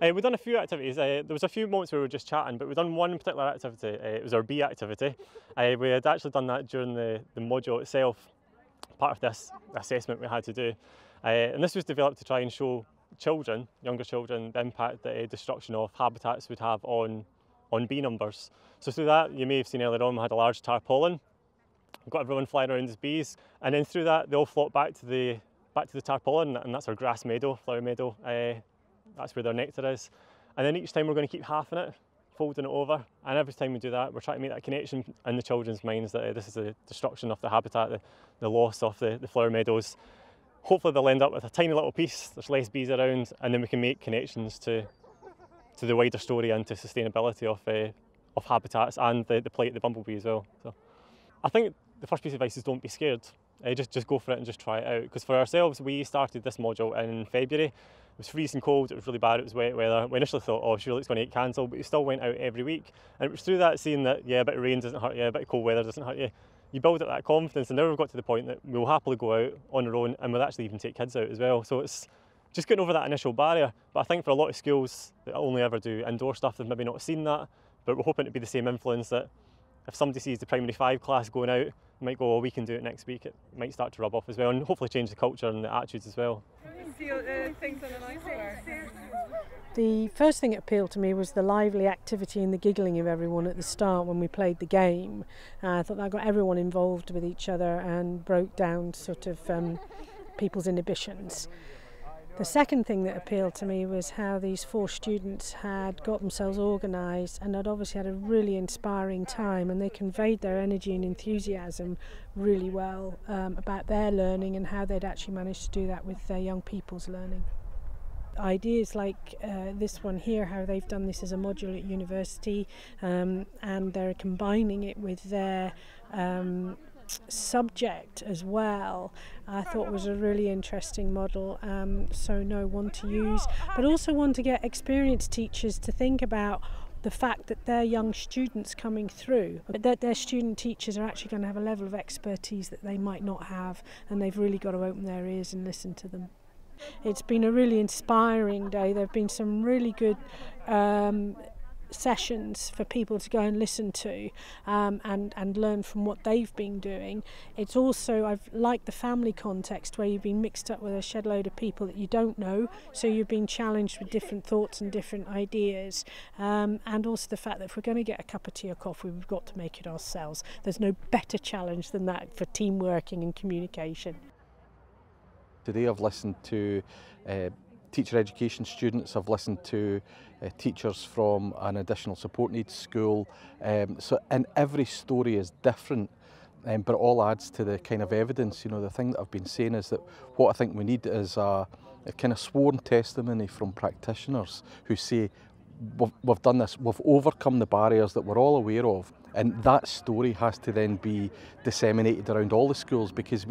We've done a few activities. There was a few moments where we were just chatting, but we've done one particular activity. It was our bee activity. We had actually done that during the module itself, part of this assessment we had to do. And this was developed to try and show children, younger children, the impact that destruction of habitats would have on bee numbers. So through that, you may have seen earlier on, we had a large tarpaulin. We've got everyone flying around as bees, and then through that, they all flock back to the tarpaulin, and that's our grass meadow, flower meadow. That's where their nectar is. And then each time we're going to keep halving it, folding it over, and every time we do that, we're trying to make that connection in the children's minds that this is the destruction of the habitat, the loss of the flower meadows. Hopefully they'll end up with a tiny little piece, there's less bees around, and then we can make connections to the wider story and to sustainability of habitats and the plight of the bumblebee as well. So I think the first piece of advice is don't be scared. Just go for it and just try it out. Because for ourselves, we started this module in February. It was freezing cold, it was really bad, it was wet weather. We initially thought, oh, surely it's going to get cancelled, but we still went out every week. And it was through that, seeing that, yeah, a bit of rain doesn't hurt you, a bit of cold weather doesn't hurt you. You build up that confidence, and now we've got to the point that we'll happily go out on our own, and we'll actually even take kids out as well. So it's just getting over that initial barrier. But I think for a lot of schools that only ever do indoor stuff, they've maybe not seen that, but we're hoping to be the same influence that if somebody sees the primary 5 class going out, they might go, oh, we can do it next week. It might start to rub off as well, and hopefully change the culture and the attitudes as well. Things on an iceberg. The first thing that appealed to me was the lively activity and the giggling of everyone at the start when we played the game. I thought that got everyone involved with each other and broke down sort of people's inhibitions. The second thing that appealed to me was how these 4 students had got themselves organised and had obviously had a really inspiring time, and they conveyed their energy and enthusiasm really well about their learning and how they'd actually managed to do that with their young people's learning. Ideas like this one here, how they've done this as a module at university, and they're combining it with their subject as well, I thought was a really interesting model. So one to use, but also one to get experienced teachers to think about the fact that their young students coming through, that their student teachers are actually going to have a level of expertise that they might not have, and they've really got to open their ears and listen to them. It's been a really inspiring day. There have been some really good sessions for people to go and listen to and learn from what they've been doing. It's also, I've liked the family context where you've been mixed up with a shed load of people that you don't know, so you've been challenged with different thoughts and different ideas, and also the fact that if we're going to get a cup of tea or coffee, we've got to make it ourselves. There's no better challenge than that for team working and communication. Today I've listened to teacher education students, I've listened to teachers from an additional support needs school, and every story is different, but it all adds to the kind of evidence. You know, the thing that I've been saying is that what I think we need is a kind of sworn testimony from practitioners who say, we've done this, we've overcome the barriers that we're all aware of, and that story has to then be disseminated around all the schools, because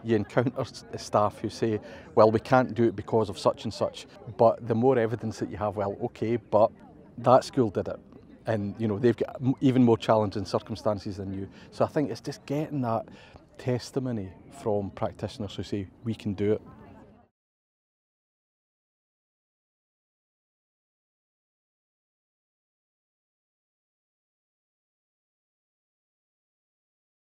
you encounter staff who say, well, we can't do it because of such and such, but the more evidence that you have, well, okay, but that school did it, and you know, they've got even more challenging circumstances than you. So I think it's just getting that testimony from practitioners who say we can do it.